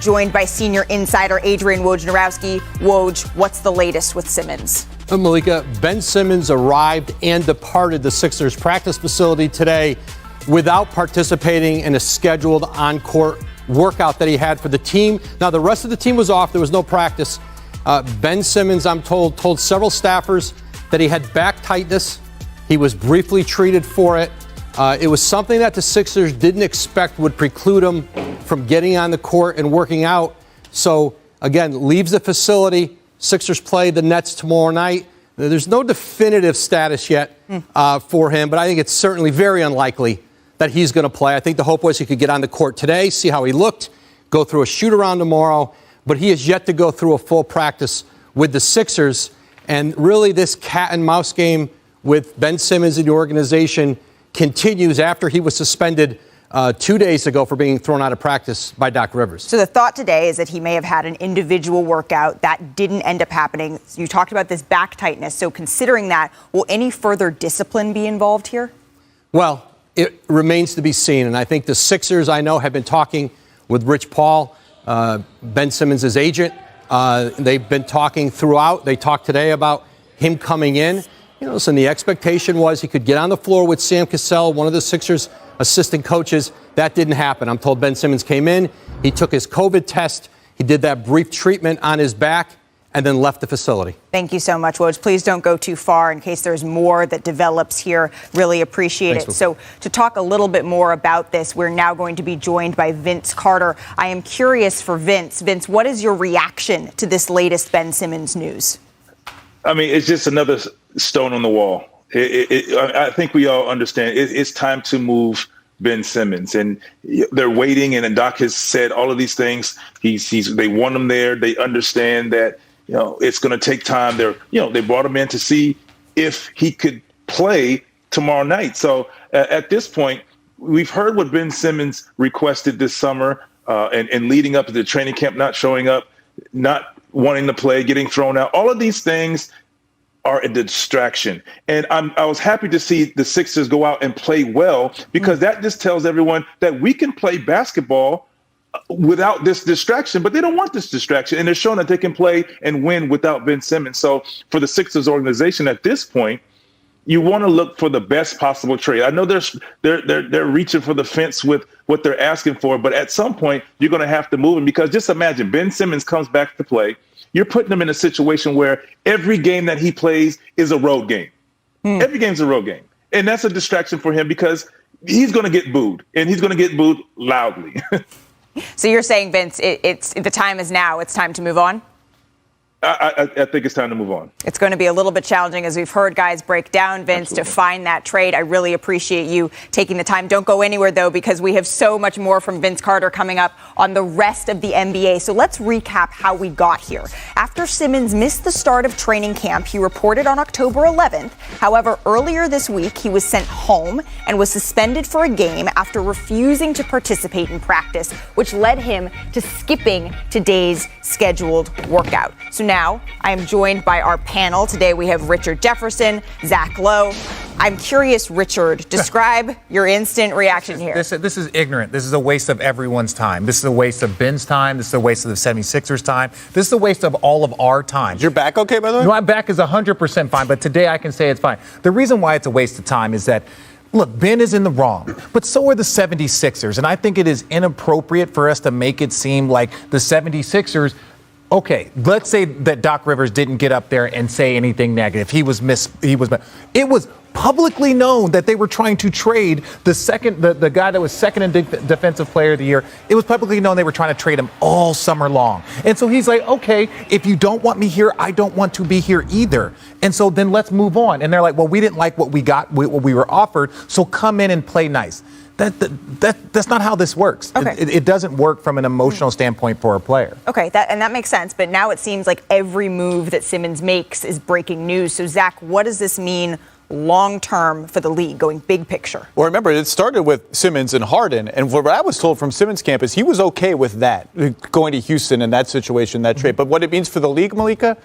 joined by senior insider Adrian Wojnarowski. Woj, what's the latest with Simmons? Malika, Ben Simmons arrived and departed the Sixers practice facility today without participating in a scheduled on-court workout that he had for the team. Now, the rest of the team was off. There was no practice. Ben Simmons, I'm told several staffers that he had back tightness. He was briefly treated for it. It was something that the Sixers didn't expect would preclude him from getting on the court and working out. So, again, leaves the facility. Sixers play the Nets tomorrow night. There's no definitive status yet for him, but I think it's certainly very unlikely that he's going to play. I think the hope was he could get on the court today, see how he looked, go through a shoot-around tomorrow, but he has yet to go through a full practice with the Sixers. And really this cat-and-mouse game with Ben Simmons in the organization continues after he was suspended 2 days ago for being thrown out of practice by Doc Rivers. So the thought today is that he may have had an individual workout that didn't end up happening. You talked about this back tightness. So considering that, will any further discipline be involved here? Well, it remains to be seen. And I think the Sixers, I know, have been talking with Rich Paul, Ben Simmons' agent. They've been talking throughout. They talked today about him coming in. You know, listen, the expectation was he could get on the floor with Sam Cassell, one of the Sixers' assistant coaches. That didn't happen. I'm told Ben Simmons came in, he took his COVID test, he did that brief treatment on his back, and then left the facility. Thank you so much, Woj. Please don't go too far in case there's more that develops here. Really appreciate it. So to talk a little bit more about this, we're now going to be joined by Vince Carter. I am curious for Vince. Vince, what is your reaction to this latest Ben Simmons news? I mean, it's just another stone on the wall. I think we all understand it's time to move Ben Simmons, and they're waiting. And Doc has said all of these things. They want him there. They understand that it's going to take time. They brought him in to see if he could play tomorrow night. So at this point, we've heard what Ben Simmons requested this summer, and leading up to the training camp, not showing up, not wanting to play, getting thrown out. All of these things are a distraction. And I was happy to see the Sixers go out and play well, because that just tells everyone that we can play basketball without this distraction, but they don't want this distraction. And they're showing that they can play and win without Ben Simmons. So for the Sixers organization at this point, you want to look for the best possible trade. I know they're reaching for the fence with what they're asking for, but at some point you're going to have to move him, because just imagine Ben Simmons comes back to play. You're putting him in a situation where every game that he plays is a road game. Every game's a road game. And that's a distraction for him, because he's going to get booed, and he's going to get booed loudly. So you're saying, Vince, the time is now. It's time to move on? I think it's time to move on. It's going to be a little bit challenging, as we've heard guys break down, Vince, to find that trade. I really appreciate you taking the time. Don't go anywhere, though, because we have so much more from Vince Carter coming up on the rest of the NBA. So let's recap how we got here. After Simmons missed the start of training camp, he reported on October 11th. However, earlier this week, he was sent home and was suspended for a game after refusing to participate in practice, which led him to skipping today's scheduled workout. So now I am joined by our panel. Today we have Richard Jefferson, Zach Lowe. I'm curious, Richard, describe your instant reaction here. This is ignorant. This is a waste of everyone's time. This is a waste of Ben's time. This is a waste of the 76ers time. This is a waste of all of our time. Is your back okay, by the way? No, my back is 100% fine, but today I can say it's fine. The reason why it's a waste of time is that, look, Ben is in the wrong, but so are the 76ers. And I think it is inappropriate for us to make it seem like the 76ers, okay, let's say that Doc Rivers didn't get up there and say anything negative. It was publicly known that they were trying to trade the guy that was second in defensive player of the year. It was publicly known they were trying to trade him all summer long. And so he's like, okay, if you don't want me here, I don't want to be here either. And so then let's move on. And they're like, well, we didn't like what we got, what we were offered, so come in and play nice. That's not how this works. Okay. It doesn't work from an emotional standpoint for a player. Okay, that makes sense. But now it seems like every move that Simmons makes is breaking news. So, Zach, what does this mean long-term for the league, going big picture? Well, remember, it started with Simmons and Harden. And what I was told from Simmons' camp is he was okay with that, going to Houston in that situation, that trade. But what it means for the league, Malika,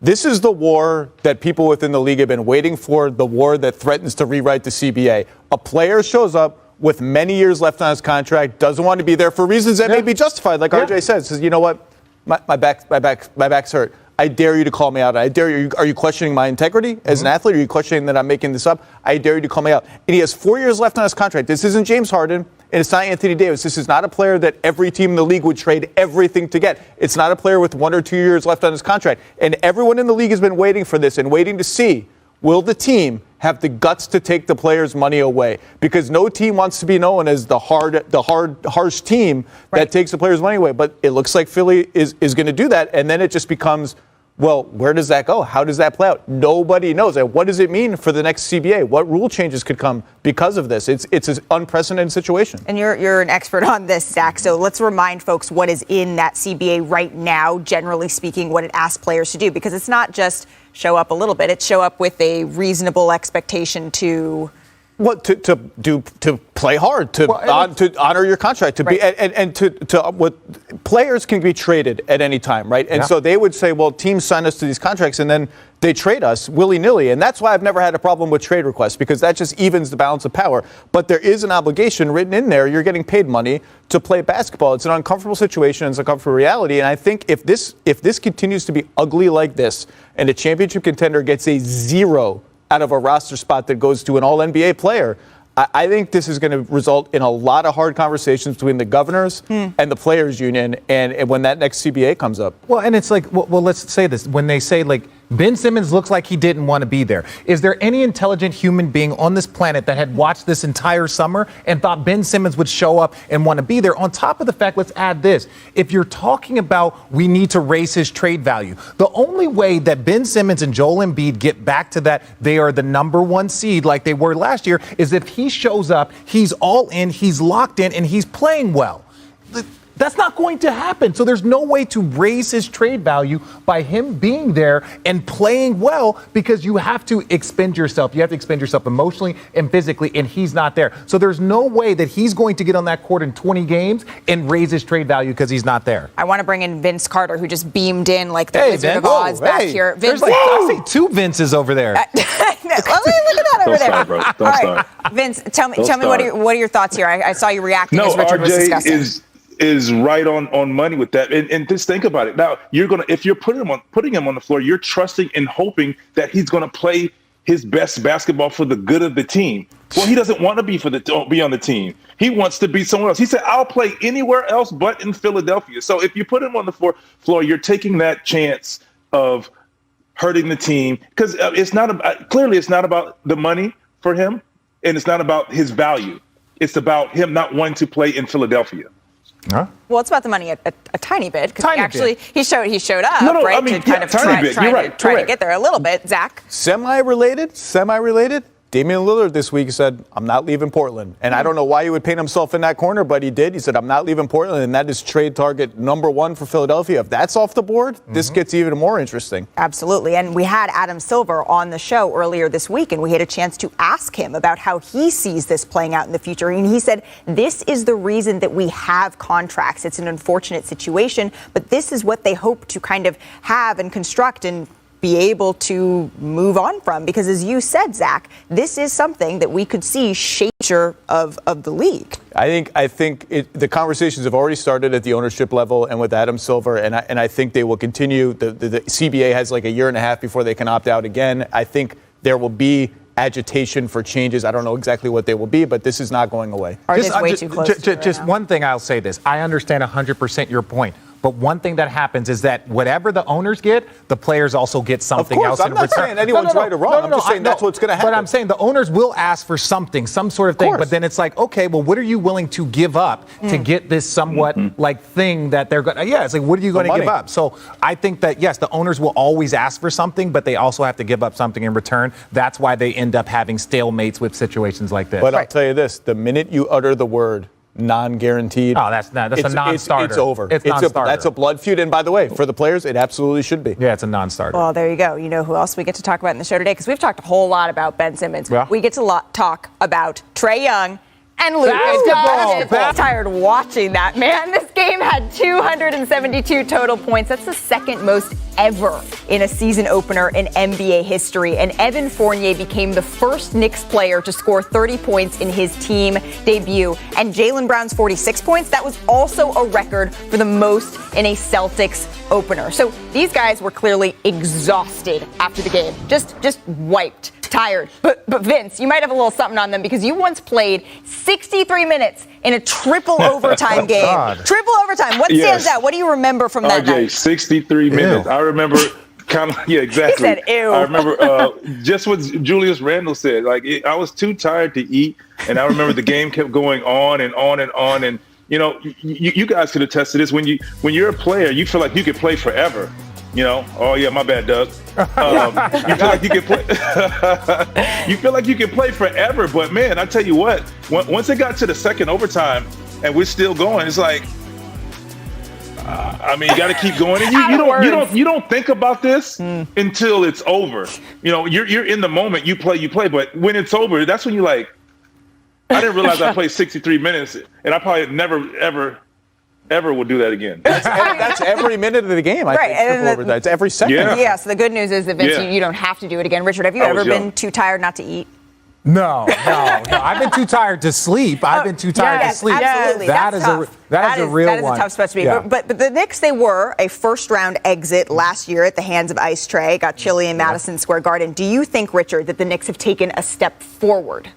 this is the war that people within the league have been waiting for, the war that threatens to rewrite the CBA. A player shows up with many years left on his contract, doesn't want to be there for reasons that may be justified. Like RJ says, you know what? My back's hurt. I dare you to call me out. I dare you. Are you questioning my integrity as an athlete? Are you questioning that I'm making this up? I dare you to call me out. And he has 4 years left on his contract. This isn't James Harden, and it's not Anthony Davis. This is not a player that every team in the league would trade everything to get. It's not a player with 1 or 2 years left on his contract. And everyone in the league has been waiting for this and waiting to see, will the team have the guts to take the players' money away? Because no team wants to be known as the harsh team that takes the players' money away. But it looks like Philly is going to do that, and then it just becomes, well, where does that go? How does that play out? Nobody knows. And what does it mean for the next CBA? What rule changes could come because of this? It's an unprecedented situation. And you're an expert on this, Zach. So let's remind folks what is in that CBA right now, generally speaking, what it asks players to do. Because it's not just show up a little bit. It's show up with a reasonable expectation to... What to play hard, to honor your contract, to be and to what players can be traded at any time, right? And so they would say, well, teams sign us to these contracts and then they trade us willy-nilly, and that's why I've never had a problem with trade requests, because that just evens the balance of power. But there is an obligation written in there. You're getting paid money to play basketball. It's an uncomfortable situation. It's an uncomfortable reality. And I think if this continues to be ugly like this, and a championship contender gets a 0 out of a roster spot that goes to an all-NBA player, I think this is going to result in a lot of hard conversations between the governors and the players union and when that next CBA comes up. Well, and it's like, well, let's say this. When they say, like, Ben Simmons looks like he didn't want to be there. Is there any intelligent human being on this planet that had watched this entire summer and thought Ben Simmons would show up and want to be there? On top of the fact, let's add this. If you're talking about we need to raise his trade value, the only way that Ben Simmons and Joel Embiid get back to that they are the number 1 seed like they were last year is if he shows up, he's all in, he's locked in, and he's playing well. That's not going to happen. So there's no way to raise his trade value by him being there and playing well, because you have to expend yourself. You have to expend yourself emotionally and physically, and he's not there. So there's no way that he's going to get on that court in 20 games and raise his trade value because he's not there. I want to bring in Vince Carter, who just beamed in like the Wizard of Oz back here. Vince, there's like, I see 2 Vinces over there. Look at that over there. Start, bro. Don't start. Vince, tell me what are your thoughts here? I saw you reacting as Richard was discussing. Is right on money with that, and just think about it. Now if you're putting him on the floor, you're trusting and hoping that he's gonna play his best basketball for the good of the team. Well, he doesn't want to be on the team. He wants to be somewhere else. He said, "I'll play anywhere else but in Philadelphia." So if you put him on the floor, you're taking that chance of hurting the team, because it's not about the money for him, and it's not about his value. It's about him not wanting to play in Philadelphia. Huh? Well, it's about the money a tiny bit, because he showed up, right? I mean, to kind of try to get there a little bit. Zach? Semi-related. Damian Lillard this week said, I'm not leaving Portland. And I don't know why he would paint himself in that corner, but he did. He said, I'm not leaving Portland, and that is trade target number 1 for Philadelphia. If that's off the board, this gets even more interesting. Absolutely. And we had Adam Silver on the show earlier this week, and we had a chance to ask him about how he sees this playing out in the future. And he said, this is the reason that we have contracts. It's an unfortunate situation, but this is what they hope to kind of have and construct and be able to move on from, because as you said, Zach, this is something that we could see shape of the league. I think the conversations have already started at the ownership level and with Adam Silver, and I think they will continue. The CBA has like a year and a half before they can opt out again. I think there will be agitation for changes. I don't know exactly what they will be, but this is not going away. Just one thing I'll say this. I understand 100% your point. But one thing that happens is that whatever the owners get, the players also get something else in return. I'm not saying anyone's right or wrong. I'm just saying that's what's going to happen. But I'm saying the owners will ask for something, some sort of thing. But then it's like, okay, well, what are you willing to give up to get this somewhat like thing that they're going to? Yeah, it's like, what are you going to give up? So I think that, yes, the owners will always ask for something, but they also have to give up something in return. That's why they end up having stalemates with situations like this. But I'll tell you this, the minute you utter the word non-guaranteed. Oh, that's a non-starter. It's over. It's non-starter. That's a blood feud. And by the way, for the players, it absolutely should be. Yeah, it's a non-starter. Well, there you go. You know who else we get to talk about in the show today? Because we've talked a whole lot about Ben Simmons. Yeah. We get to talk about Trae Young And Lucas Basketball. I'm tired watching that, man. This game had 272 total points. That's the second most ever in a season opener in NBA history. And Evan Fournier became the first Knicks player to score 30 points in his team debut. And Jaylen Brown's 46 points, that was also a record for the most in a Celtics opener. So these guys were clearly exhausted after the game. Just wiped. Tired. But Vince, you might have a little something on them because you once played 63 minutes in a triple overtime game. God. Triple overtime. What stands out? What do you remember from that night? 63 minutes. I remember exactly. He said, ew. I remember just what Julius Randle said. I was too tired to eat, and I remember the game kept going on and on and on. And, you guys could attest to this. When you're a player, you feel like you could play forever. Oh yeah, my bad, Doug. You feel like you can play. You feel like you can play forever, but man, I tell you what. Once it got to the second overtime and we're still going, it's like, you got to keep going. And you don't think about this until it's over. You're in the moment. You play, but when it's over, that's when you're like, I didn't realize I played 63 minutes, and I probably never will do that again. That's every minute of the game. I think. It's every second. Yeah. So the good news is that Vince, you don't have to do it again. Richard, have you ever been too tired not to eat? No. I've been too tired to sleep. I've been too tired to sleep. Absolutely. That is a real one. That is a tough spot to be. Yeah. But the Knicks, they were a first-round exit last year at the hands of Ice Trae. Got chilly in Madison Square Garden. Do you think, Richard, that the Knicks have taken a step forward?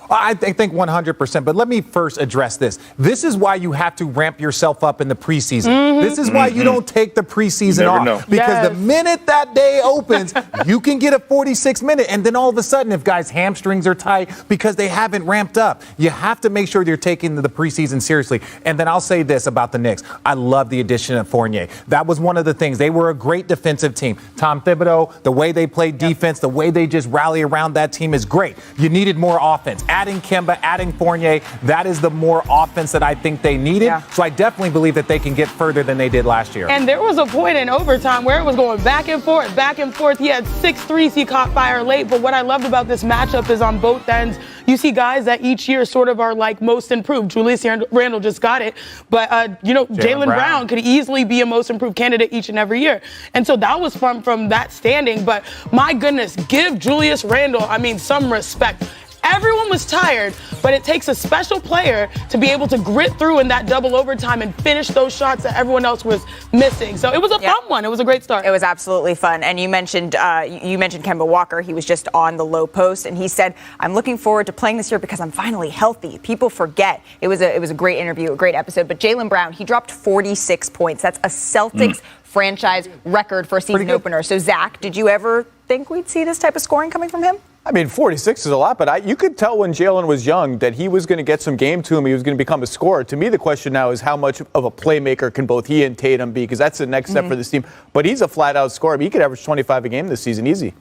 I think 100%. But let me first address this. This is why you have to ramp yourself up in the preseason. Mm-hmm. This is why you don't take the preseason off. Because the minute that day opens, you can get a 46-minute. And then all of a sudden, if guys' hamstrings are tight because they haven't ramped up, you have to make sure you're taking the preseason seriously. And then I'll say this about the Knicks. I love the addition of Fournier. That was one of the things. They were a great defensive team. Tom Thibodeau, the way they played defense, the way they just rally around that team is great. You needed more offense. Adding Kemba, adding Fournier, that is the more offense that I think they needed. Yeah. So I definitely believe that they can get further than they did last year. And there was a point in overtime where it was going back and forth, back and forth. He had 6 threes. He caught fire late. But what I loved about this matchup is on both ends, you see guys that each year sort of are like most improved. Julius Randle just got it. But, Jaylen Brown could easily be a most improved candidate each and every year. And so that was from that standing. But my goodness, give Julius Randle, some respect. Everyone was tired, but it takes a special player to be able to grit through in that double overtime and finish those shots that everyone else was missing. So it was a fun one. It was a great start. It was absolutely fun. And you mentioned Kemba Walker. He was just on the low post, and he said, "I'm looking forward to playing this year because I'm finally healthy." People forget. It was a great interview, a great episode. But Jaylen Brown, he dropped 46 points. That's a Celtics franchise record for a season opener. So Zach, did you ever think we'd see this type of scoring coming from him? 46 is a lot, but you could tell when Jaylen was young that he was going to get some game to him. He was going to become a scorer. To me, the question now is how much of a playmaker can both he and Tatum be, because that's the next step for this team. But he's a flat-out scorer. He could average 25 a game this season, easy.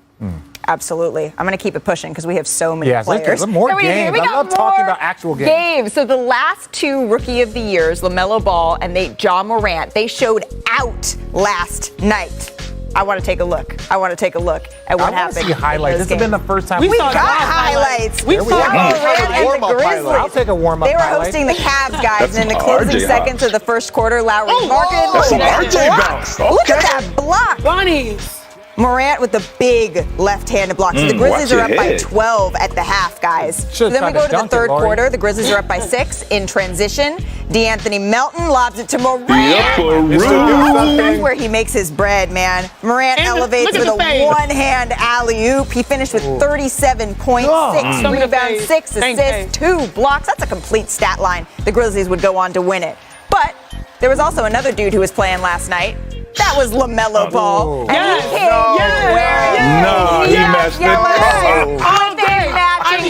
Absolutely. I'm going to keep it pushing because we have so many players. More games. I love talking about actual games. So the last 2 Rookie of the Years, LaMelo Ball and Ja Morant, they showed out last night. I want to take a look at what happened. I want to see highlights. This has been the first time we got highlights. We saw warm-up highlights. I'll take a warm-up highlight. They were highlight. hosting the Cavs, guys, and in the closing seconds of the first quarter, Lowry Markin. That's some RJ bounce. Look at that block. Bunnies. Morant with the big left-handed block. So the Grizzlies are up by 12 at the half, guys. So then we go to the third quarter. The Grizzlies are up by 6 in transition. DeAnthony Melton lobs it to Morant. Where he makes his bread, man. Morant elevates with a one-hand alley-oop. He finished with 37.6 rebounds, 6 assists, 2 blocks. That's a complete stat line. The Grizzlies would go on to win it. But there was also another dude who was playing last night. That was LaMelo Ball. And he came wearing he matched it. Matching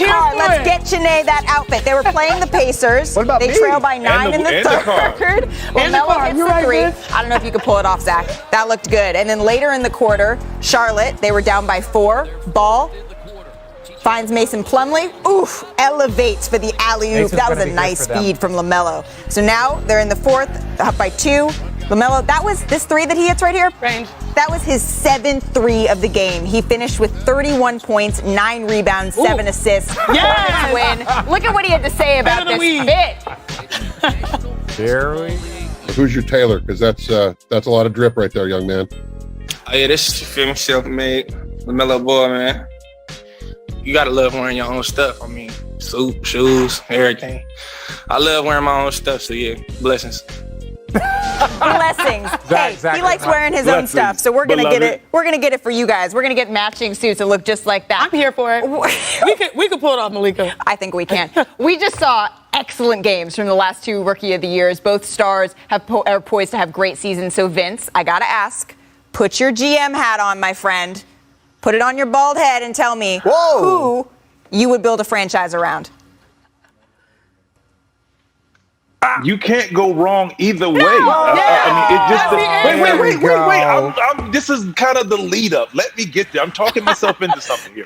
car. Let's get Janae that outfit. They were playing the Pacers. What about They trail by 9 in the third. LaMelo hits the 3. I don't know if you could pull it off, Zach. That looked good. And then later in the quarter, Charlotte, they were down by 4. Ball finds Mason Plumlee. Oof, elevates for the alley-oop. That was a nice feed from LaMelo. So now they're in the fourth, up by 2. LaMelo, that was this three that he hits right here. Range. That was his 7th three of the game. He finished with 31 points, 9 rebounds, 7 assists. Yes! Win. Look at what he had to say about Better this than fit. Jerry. Who's your tailor? Because that's a lot of drip right there, young man. Oh yeah, this you feel me, self-made, LaMelo boy, man. You gotta love wearing your own stuff. I mean, suit, shoes, everything. I love wearing my own stuff, so yeah, blessings. Blessings. Hey, exactly. he likes wearing his own stuff, so we're gonna get it. We're gonna get it for you guys. We're gonna get matching suits that look just like that. I'm here for it. we could pull it off, Malika. I think we can. We just saw excellent games from the last 2 Rookie of the Years. Both stars are poised to have great seasons. So Vince, I gotta ask, put your GM hat on, my friend. Put it on your bald head and tell me who you would build a franchise around. You can't go wrong either way. I mean, it just. Wait. This is kind of the lead up. Let me get there. I'm talking myself into something here.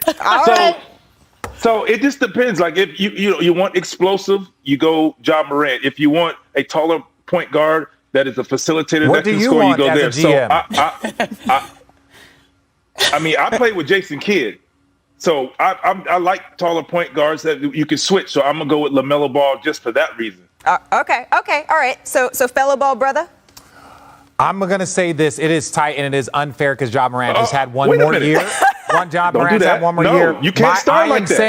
So it just depends. Like if you want explosive, you go Ja Morant. If you want a taller point guard that is a facilitator that can score, you go there. So I mean, I played with Jason Kidd. So I like taller point guards that you can switch. So I'm gonna go with LaMelo Ball just for that reason. Okay, all right. So fellow ball brother. I'm going to say this. It is tight and it is unfair because Ja Morant just had one wait a more minute. year. Ja Morant's had one more No, year. you can't start like that.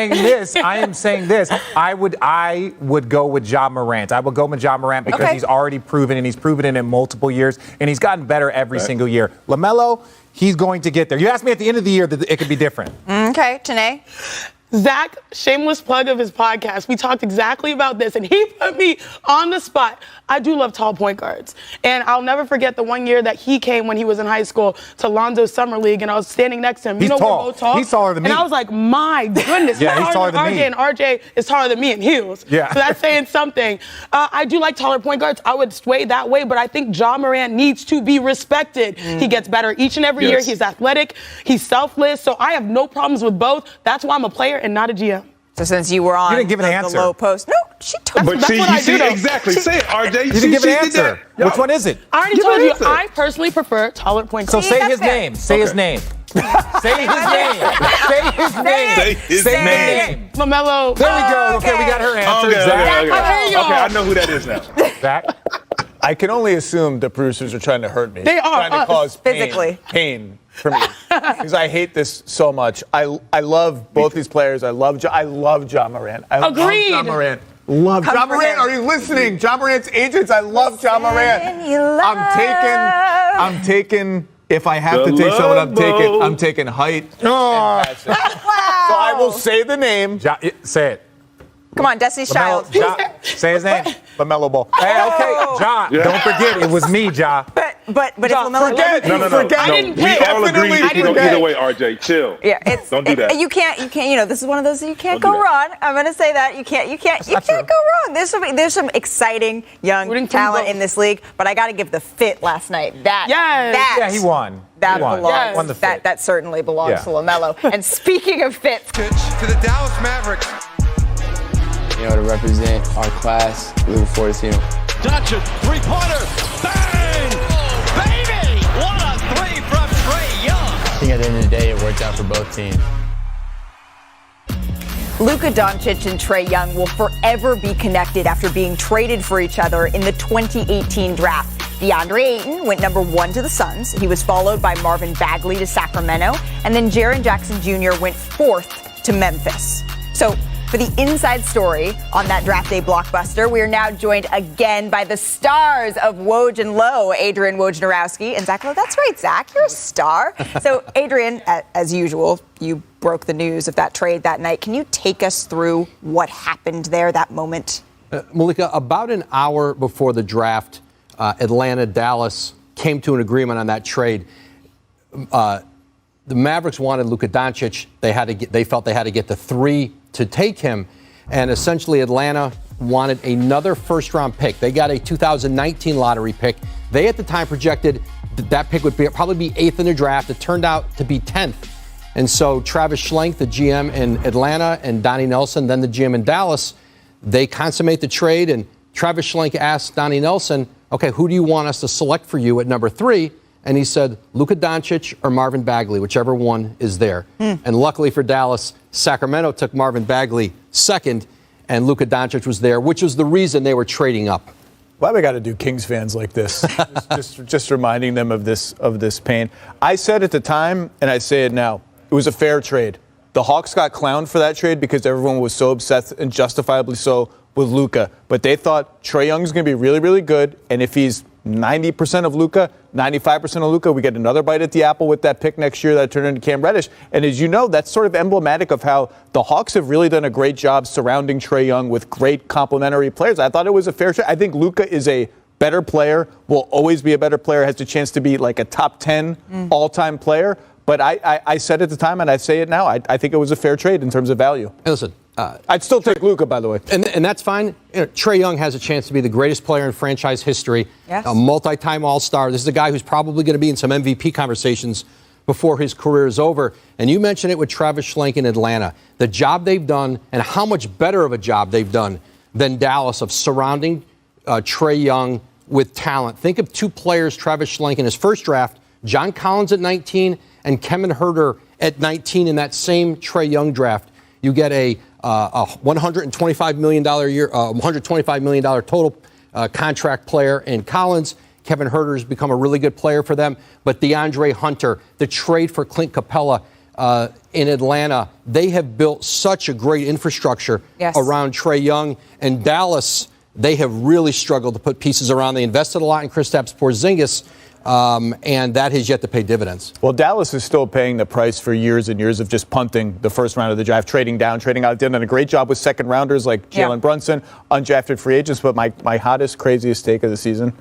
I am saying this. I would go with Ja Morant. I would go with Ja Morant because he's already proven, and he's proven it in multiple years, and he's gotten better every single year. LaMelo, he's going to get there. You asked me at the end of the year that it could be different. Okay, Tanae. Zach, shameless plug of his podcast. We talked exactly about this, and he put me on the spot. I do love tall point guards. And I'll never forget the one year that he came when he was in high school to Lonzo's Summer League, and I was standing next to him. He's tall. We're both tall. He's taller than me. And I was like, my goodness. Yeah, he's taller than me. RJ, and RJ is taller than me in heels. Yeah. So that's saying something. I do like taller point guards. I would sway that way, but I think Ja Morant needs to be respected. He gets better each and every year. He's athletic. He's selfless. So I have no problems with both. That's why I'm a player and not a GM. So since you were on didn't give an answer. The low post. No, she told me. But see, you see exactly. Say it, RJ. You didn't give an answer. Which one is it? I already told you, I personally prefer taller point So guards. say his name. Say his name. Say his name. Say his name. Say his name. LaMelo. There we go. Okay, we got her answer. Zach. Okay, I know who that is now. Zach. I can only assume the producers are trying to hurt me. They are. Trying to cause Physically. pain for me. Because I hate this so much. I love both these players. I love Ja Morant. Agreed. Love Ja Morant. Love Ja Morant. Are you listening? Ja Morant's agents. I love Ja Morant. I'm taking. If I have to take someone, I'm taking height. Wow. So I will say the name. Say it. Come on, Destiny's Child. Say his name. LaMelo Ball. Hey, okay, Ja. Don't forget, it was me, Ja. But if LaMelo Forget. I didn't We pick. all agree. Either way, RJ, chill. Yeah, Don't do that. You can't. This is one of those that you can't go Don't do wrong. I'm going to say that you can't go wrong. There's some exciting young talent in this league, but I got to give the fit last night. Yeah, he won. That he won. belongs. Won the fit. That certainly belongs to LaMelo. And speaking of fits, To the Dallas Mavericks. To represent our class, looking forward to seeing him. Doncic, three-pointer, bang! Oh, baby! What a three from Trae Young! I think at the end of the day, it worked out for both teams. Luka Doncic and Trae Young will forever be connected after being traded for each other in the 2018 draft. DeAndre Ayton went number 1 to the Suns. He was followed by Marvin Bagley to Sacramento, and then Jaren Jackson Jr. went 4th to Memphis. So, for the inside story on that draft day blockbuster, we are now joined again by the stars of Woj and Low, Adrian Wojnarowski and Zach Lowe. That's right, Zach, you're a star. So, Adrian, as usual, you broke the news of that trade that night. Can you take us through what happened there, that moment? Malika, about an hour before the draft, Atlanta, Dallas came to an agreement on that trade. The Mavericks wanted Luka Doncic. They felt they had to get the 3 to take him, and essentially Atlanta wanted another first-round pick. They got a 2019 lottery pick. They at the time projected that pick would probably be 8th in the draft. It turned out to be 10th. And so Travis Schlenk, the GM in Atlanta, and Donnie Nelson, then the GM in Dallas, they consummate the trade, and Travis Schlenk asked Donnie Nelson, okay, who do you want us to select for you at number 3? And he said, Luka Doncic or Marvin Bagley, whichever one is there. And luckily for Dallas, Sacramento took Marvin Bagley second, and Luka Doncic was there, which was the reason they were trading up. Why we got to do Kings fans like this? just reminding them of this pain. I said at the time, and I say it now, it was a fair trade. The Hawks got clowned for that trade because everyone was so obsessed, and justifiably so, with Luka. But they thought Trae Young's going to be really, really good, and if he's 90% of Luka, 95% of Luka, we get another bite at the apple with that pick next year that turned into Cam Reddish. And as you know, that's sort of emblematic of how the Hawks have really done a great job surrounding Trae Young with great complementary players. I thought it was a fair trade. I think Luka is a better player, will always be a better player, has a chance to be like a top 10 all-time player. But I said at the time, and I say it now, I think it was a fair trade in terms of value. Hey, listen, I'd still take Luka, by the way. And that's fine. You know, Trae Young has a chance to be the greatest player in franchise history, a multi-time All-Star. This is a guy who's probably going to be in some MVP conversations before his career is over. And you mentioned it with Travis Schlenk in Atlanta. The job they've done and how much better of a job they've done than Dallas of surrounding Trae Young with talent. Think of 2 players, Travis Schlenk in his first draft, John Collins at 19 and Kevin Huerter at 19 in that same Trae Young draft. You get a $125 million year, $125 million total contract player in Collins. Kevin Huerter has become a really good player for them. But DeAndre Hunter, the trade for Clint Capella in Atlanta, they have built such a great infrastructure around Trae Young. And Dallas, they have really struggled to put pieces around. They invested a lot in Kristaps Porzingis. And that has yet to pay dividends. Well, Dallas is still paying the price for years and years of just punting the first round of the draft, trading down, trading out. They've done a great job with second rounders like Jalen Brunson, undrafted free agents. But my hottest, craziest take of the season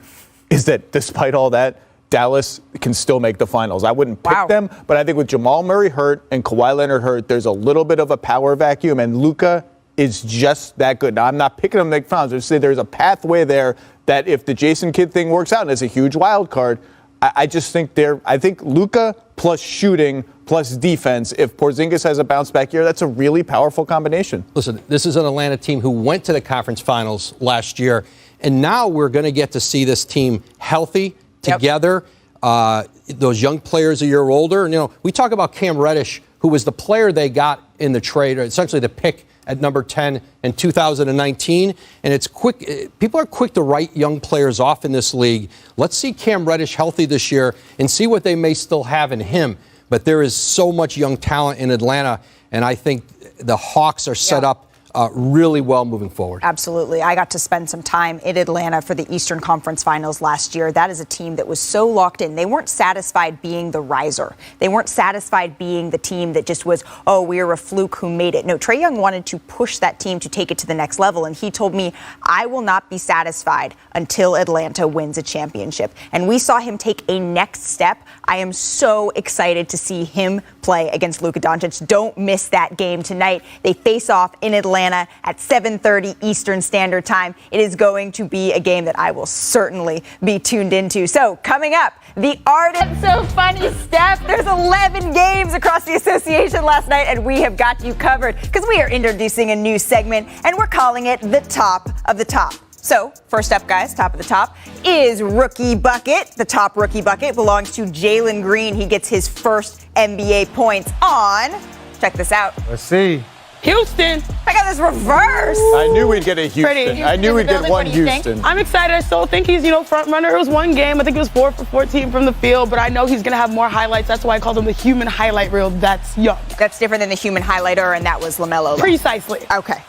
is that despite all that, Dallas can still make the finals. I wouldn't pick them, but I think with Jamal Murray hurt and Kawhi Leonard hurt, there's a little bit of a power vacuum, and Luka is just that good. Now, I'm not picking them to make finals. I just say there's a pathway there that if the Jason Kidd thing works out, and it's a huge wild card, I just think I think Luka plus shooting plus defense, if Porzingis has a bounce back year, that's a really powerful combination. Listen, this is an Atlanta team who went to the conference finals last year, and now we're going to get to see this team healthy, together. Those young players a year older. And, you know, we talk about Cam Reddish, who was the player they got in the trade, or essentially the pick at number 10 in 2019. And it's quick. People are quick to write young players off in this league. Let's see Cam Reddish healthy this year and see what they may still have in him. But there is so much young talent in Atlanta, and I think the Hawks are set up really well moving forward. Absolutely. I got to spend some time in Atlanta for the Eastern Conference Finals last year. That is a team that was so locked in. They weren't satisfied being the riser. They weren't satisfied being the team that just was, oh, we're a fluke who made it. No, Trae Young wanted to push that team to take it to the next level. And he told me, I will not be satisfied until Atlanta wins a championship. And we saw him take a next step. I am so excited to see him play against Luka Doncic. Don't miss that game tonight. They face off in Atlanta at 7:30 Eastern Standard Time. It is going to be a game that I will certainly be tuned into. So coming up, the Ardent So Funny Steph. There's 11 games across the association last night, and we have got you covered because we are introducing a new segment, and we're calling it the Top of the Top. So, first up, guys, top of the top is Rookie Bucket. The top Rookie Bucket belongs to Jalen Green. He gets his first NBA points on, check this out. Let's see. Houston. I got this reverse. I knew we'd get a Houston. I knew we'd get one Houston. I'm excited. I still think he's, front runner. It was one game. I think he was 4 for 14 from the field, but I know he's going to have more highlights. That's why I called him the human highlight reel. That's young. That's different than the human highlighter, and that was LaMelo. Precisely. Okay.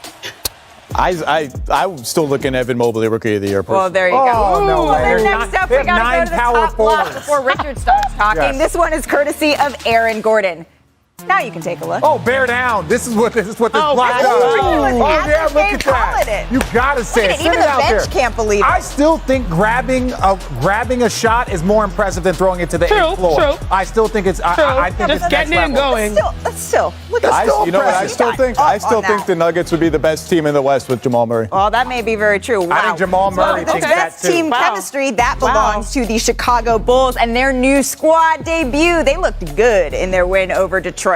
I'm still looking at Evan Mobley, Rookie of the Year. Well, there you go. Oh, no way. And then next up, we got to go to the top block before Richard starts talking. Yes. This one is courtesy of Aaron Gordon. Now you can take a look. Oh, bear down. This is what this block does. Yeah, look at that. You gotta say it. Even the bench can't believe it. I still think grabbing a shot is more impressive than throwing it to the eighth floor. True. I still think it's. I think just it's getting it and going. Still, look at that. You know what? I still think the Nuggets would be the best team in the West with Jamal Murray. Well, that may be very true. Wow. I think Jamal Murray thinks that best too. team chemistry that belongs to the Chicago Bulls and their new squad debut. They looked good in their win over Detroit.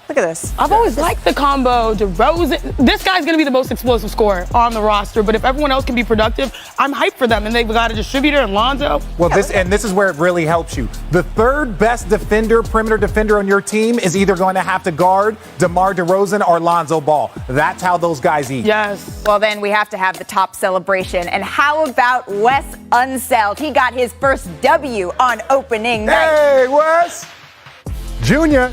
Look at this. I've always liked the combo. DeRozan. This guy's going to be the most explosive scorer on the roster, but if everyone else can be productive, I'm hyped for them. And they've got a distributor in Lonzo. Well, this is where it really helps you. The third best defender, perimeter defender on your team is either going to have to guard DeMar DeRozan or Lonzo Ball. That's how those guys eat. Yes. Well, then we have to have the top celebration. And how about Wes Unseld? He got his first W on opening night. Hey, Wes! Junior.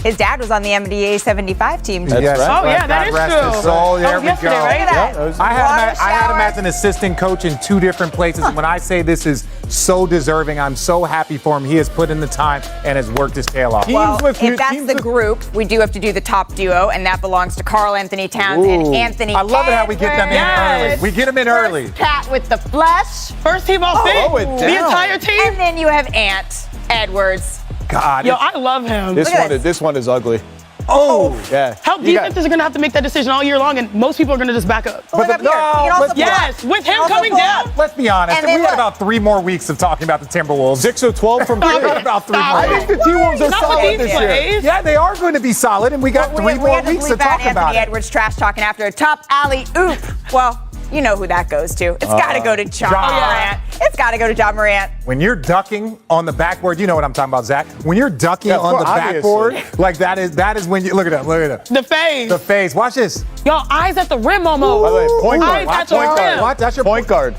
His dad was on the NBA 75 team. That's right. Oh, yeah, that is true. So there we yesterday, go. right? Look at that. I had him shower. as an assistant coach in 2 different places. And when I say this is so deserving, I'm so happy for him. He has put in the time and has worked his tail off. Well, if that's the group, we do have to do the top duo, and that belongs to Karl Anthony Towns and Anthony I love it how we get them in Yes. early. We get them in early. First cat with the flush. First team all fit. throw it The down. entire team. And then you have Ant Edwards. God. Yo, I love him. This one is ugly. Oh. Yeah. How You got- defenses are going to have to make that decision all year long, and most people are going to just back up. Look up here. You can also Yes, block. with him Also coming block. down. Let's be honest. And We then got look. about 3 more weeks of talking about the Timberwolves. 6 or 12 from We three. got about 3 Stop more. it. I think the T-Wolves are Not solid with this these year. plays. Yeah, they are going to be solid, and we got 3 We more had to weeks to bleep out talk about Anthony it. Edwards trash talking after a top alley oop. Well, you know who that goes to. It's got to go to John Ja. Morant. It's got to go to John Morant. When you're ducking on the backboard, you know what I'm talking about, Zach. When you're ducking Yeah, of on the course, backboard, obviously. like that is when you look at him. The phase. The face. Watch this. Yo, eyes at the rim almost. By the way, point guard. Eyes Watch at the point guard. rim. What? That's your Point guard.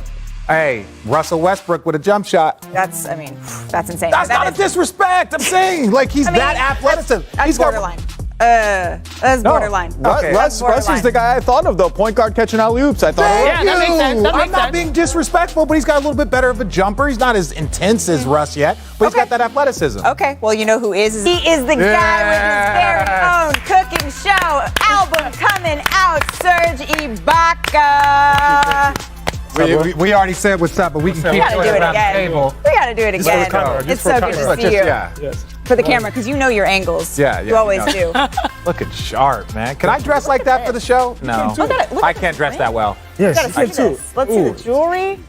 Hey, Russell Westbrook with a jump shot. That's insane. That's That not a is- disrespect. I'm saying, like he's I mean, that athletic. That's He's got borderline. That's borderline. Okay. Russ is the guy I thought of, though. Point guard catching alley-oops. I thought. Yeah, that makes sense. That I'm makes not sense. being disrespectful, but he's got a little bit better of a jumper. He's not as intense as Russ yet, but he's got that athleticism. Okay, well, you know who is? He is the guy with his very own cooking show. Album coming out, Serge Ibaka. We already said what's up, but we can keep We gotta it do it around the again. table. We gotta do it again. It's so good to see you. Yeah. For the camera, because you know your angles. Yeah, You always you know. do. Looking sharp, man. Can I dress like that for the show? No. Look at it. Look I at can't this dress ring. that well. You gotta see this. Let's see the jewelry.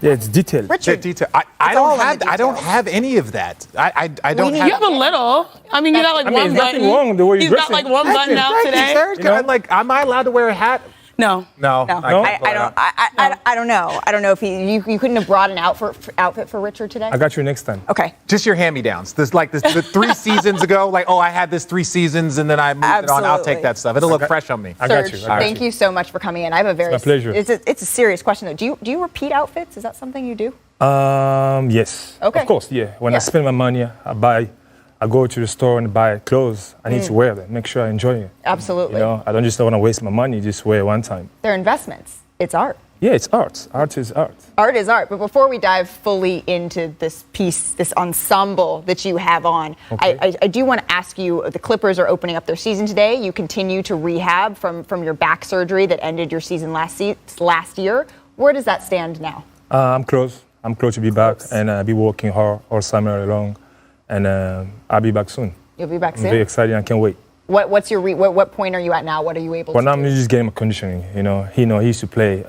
Yeah, it's detailed. Richard, I all in don't the I don't details. have any of that. I don't You have. have a little. I mean, you got like I mean, one there's nothing button. wrong the way you're He's got dressing. like one button out Thank you, today. Serge. You know? Like, am I allowed to wear a hat? No. No. No, No? I don't know. I don't know if you couldn't have brought an outfit for Richard today. I got you next time. Okay. Just your hand-me-downs. The 3 seasons ago, like, oh, I had this 3 seasons and then I moved it on. I'll Absolutely. take that stuff. It'll look fresh on me. I got Serge, you. I got thank you so much for coming in. I have a very my pleasure. It's a serious question though. Do you repeat outfits? Is that something you do? Yes. Okay. Of course, yeah. When Yeah. I spend my money, I go to the store and buy clothes. I need to wear them, make sure I enjoy it. Absolutely. You know, I don't just want to waste my money, just wear it one time. They're investments. It's art. Yeah, it's art. Art is art. Art is art. But before we dive fully into this piece, this ensemble that you have on, Okay. I do want to ask you, the Clippers are opening up their season today. You continue to rehab from your back surgery that ended your season last year. Where does that stand now? I'm close. I'm close to be back, and I'll be working hard all summer long, and I'll be back soon. You'll be back I'm very soon? excited. I can't wait. What point are you at now? What are you able But to now do? I'm just getting my conditioning. You know, he used to play.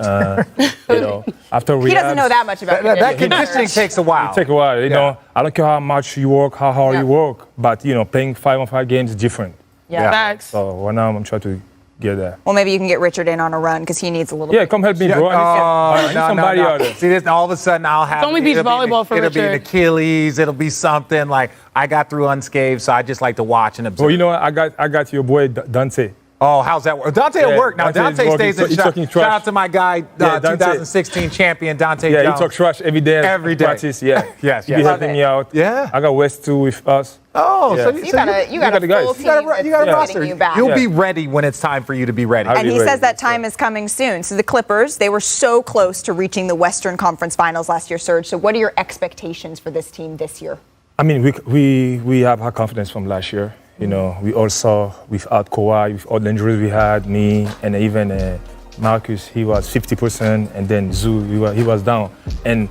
After rehab, He doesn't know that much about That conditioning. conditioning takes a while. It take a while. You know, I don't care how much you work, how hard Yeah. you work, but you know, playing 5-on-5 games is different. Yeah. Facts. So right now I'm trying to get there. Well, maybe you can get Richard in on a run because he needs a little Yeah, bit. come help me, bro. I need somebody out there. See this? All of a sudden, I'll have. It's only beach it'll be volleyball for It'll be an Richard. Achilles. It'll be something like I got through unscathed, so I just like to watch and observe. Well, you know what? I got your boy Dante. Oh, how's that work? Dante will Yeah, work. Now, Dante is Dante working, stays so in he's shot. talking trash. Shout out to my guy, Yeah, Dante. 2016 champion, Dante Yeah, Jones. he talk trash every day. Every day. Practice, yeah. Yes, He be yes. helping me out. Yeah. I got West too with us. Oh, Yeah. so You got a the guys. full You team you got a that's roster. getting you back. You'll Yeah. be ready when it's time for you to be ready. I'll And be he ready. says that time is coming soon. So the Clippers, they were so close to reaching the Western Conference Finals last year, Serge. So what are your expectations for this team this year? I mean, we have our confidence from last year. You know, we all saw without Kawhi, with all the injuries we had, me and even Marcus, he was 50%, and then Zoo, he was down. And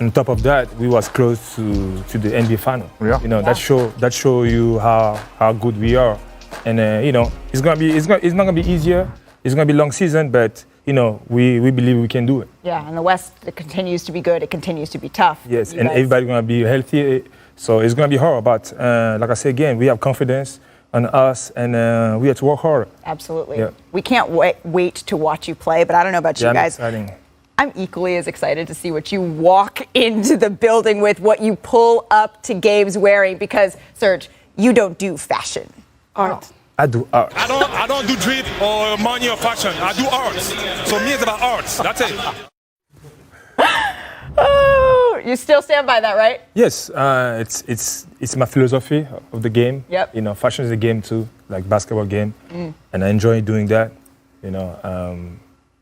on top of that, we was close to the NBA final. Yeah. You know, that show you how good we are. And you know, it's not gonna be easier. It's gonna be a long season, but you know, we believe we can do it. Yeah, and the West, it continues to be good. It continues to be tough. Yes, You and guys- everybody's gonna be healthy, so it's gonna be hard. But like I said again, we have confidence. on us, and we have to work hard. Absolutely. Yeah. We can't wait to watch you play, but I don't know about you guys. Exciting. I'm equally as excited to see what you walk into the building with, what you pull up to games wearing, because, Serge, you don't do fashion. Art. I do art. I don't do drip or money or fashion. I do arts. So me, it's about arts. That's it. Oh, you still stand by that, right? Yes, it's my philosophy of the game. Yep. You know, fashion is a game too, like basketball game, and I enjoy doing that. You know,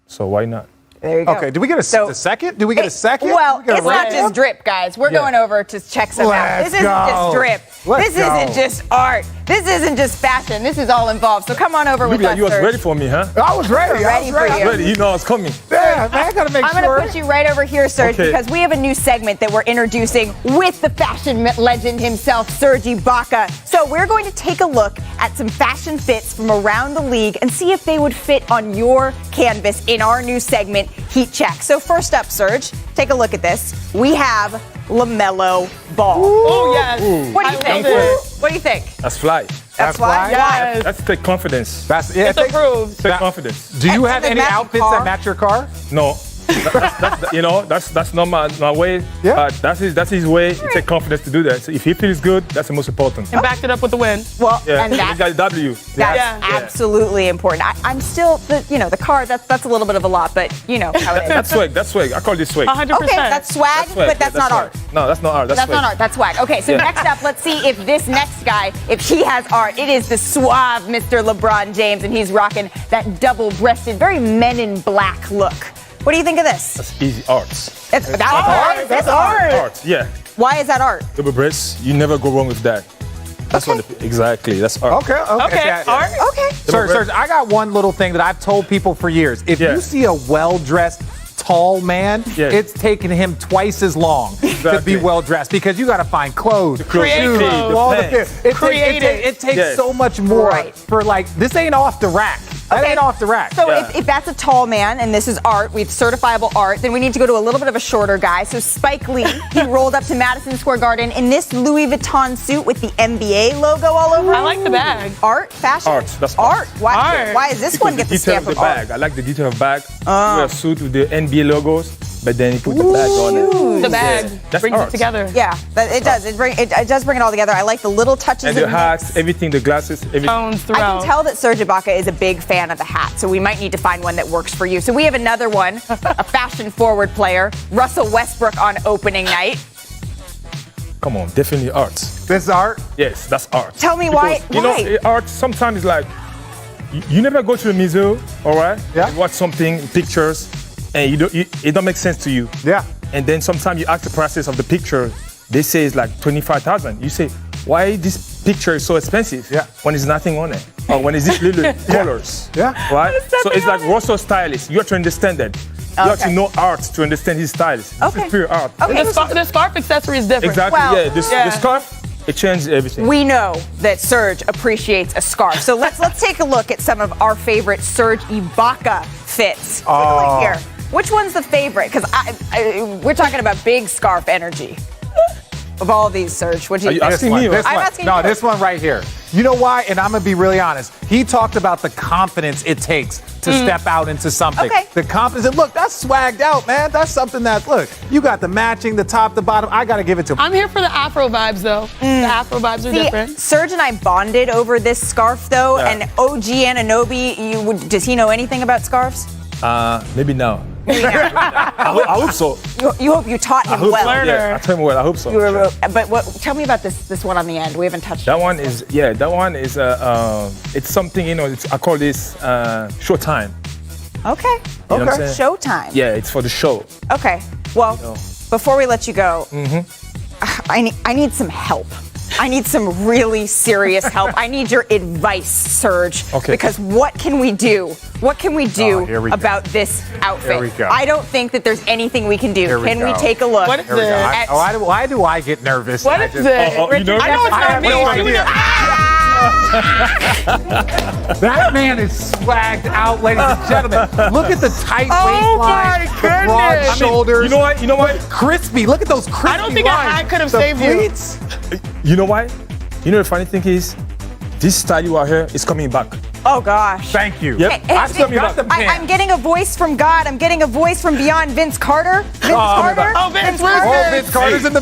so why not? There you go. Okay, do we get a second? Do we get a second? Well, it's not just drip, guys. We're going over to check some out. This isn't just drip. This isn't just art. This isn't just fashion. This is all involved. So come on over with us, You was Serge. ready for me, huh? I was ready. Ready for you. Ready. You know I was coming. Yeah, man, I gotta make I'm sure. going to put you right over here, Serge, Okay. because we have a new segment that we're introducing with the fashion legend himself, Serge IBAKA. So we're going to take a look at some fashion fits from around the league and see if they would fit on your canvas in our new segment, Heat Check. So first up, Serge, take a look at this. We have LaMelo Ball. Oh, yes. What do you think? love it. What do you think? That's fly. That's why. Yes. That's take confidence. It's approved. Take confidence. Do you have And any the matching outfits car? that match your car? No. That's not my way. Yeah. That's his way. It takes confidence to do that. So if he feels good, that's the most important. And backed it up with the win. Well, Yeah. and He got a W. that's Yeah. absolutely important. I'm still, the car, that's a little bit of a lot, but you know how it is. That's swag. That's swag. I call this swag. 100%. Okay, that's swag, Swag. but that's Yeah, not art. swag. No, that's not art. That's That's swag. not art, that's swag. Okay, so Yeah. next up, let's see if this next guy, if he has art. It is the suave Mr. LeBron James, and he's rocking that double-breasted, very men in black look. What do you think of this? That's easy arts. That's art. That's art. Art. Yeah. Why is that art? Double breast. You never go wrong with that. That's Okay. Exactly. That's art. Okay. Okay, art. Okay. Serge, I got one little thing that I've told people for years. If Yeah. you see a well-dressed, tall man, Yeah. it's taken him twice as long to Exactly. be well-dressed because you got to find clothes, Creative. shoes, all the pants. It Creative. takes Yes. so much more Right. for this ain't off the rack. That Okay. ain't off the rack. So Yeah. if that's a tall man and this is art, we've certifiable art, then we need to go to a little bit of a shorter guy. So Spike Lee, he rolled up to Madison Square Garden in this Louis Vuitton suit with the NBA logo all over it. I like the bag. Art, fashion? Art, that's art. Why, Art. why does this Because one get the detail stamp of the of art? bag. I like the detail of bag. Wear a suit with the NBA logos, but then he put the bag on it. The bag That's brings art. it together. Yeah, but it does. It does bring it all together. I like the little touches And of the hats, mix. everything, the glasses, everything. Tones I throughout. can tell that Serge IBAKA is a big fan of the hat, so we might need to find one that works for you. So we have another one, a fashion-forward player, Russell Westbrook on opening night. Come on, definitely art. This is art. Yes, that's art. Tell me Because, why. You know, art sometimes is like, you never go to the museum, all right? Yeah. You watch something, pictures, and it don't make sense to you. Yeah. And then sometimes you ask the prices of the picture, they say it's like 25,000. You say, why this picture is so expensive? Yeah. When there's nothing on it, or when it's just little colors. Yeah. Right. So it's like Russell stylist. You have to understand that. You have to Okay. know art to understand his styles. This Okay. is pure art. Okay. The scarf accessory is different. Exactly. Well, yeah. The scarf, it changes everything. We know that Serge appreciates a scarf. So let's take a look at some of our favorite Serge IBAKA fits. Take a look here. Which one's the favorite? Because we're talking about big scarf energy. Of all these, Serge, what do Are you you think? asking me? This I'm one. asking No, you. this one right here. You know why? And I'm gonna be really honest. He talked about the confidence it takes to step out into something. Okay. The confidence. And look, that's swagged out, man. That's something that look. You got the matching, the top, the bottom. I gotta give it to him. I'm here for the Afro vibes, though. The Afro vibes are See, different. Serge and I bonded over this scarf, though, Yeah. and OG Anunoby, does he know anything about scarves? Maybe now. I hope so. You hope you taught him well. Learner. Yeah, I tell him well. I hope so. But tell me about this one on the end. We haven't touched That it. one is it's something, you know, I call this showtime. Okay. You know what I'm saying? Showtime. Yeah, it's for the show. Okay. Well, before we let you go, I need some help. I need some really serious help. I need your advice, Serge. Okay. Because what can we do? What can we do here we go. about this outfit? Here we go. I don't think that there's anything we can do. Here we Can we go. take a look? What is Here we go. it? Why do I get nervous? What I is just- it? you know- I know it's I not have me. no It's you. idea. That man is swagged out, ladies and gentlemen. Look at the tight Oh waistline, my the broad goodness. shoulders. You know what? Crispy. Look at those crispy I don't think a lines. hat could have The saved you. pleats. You know why? You know the funny thing is, this style you are here is coming back. Oh, gosh. Thank you. Yep. Hey, I'm getting a voice from God. I'm getting a voice from beyond. Vince Carter. Vince Carter. Oh, Vince Carter. Vince Carter's in the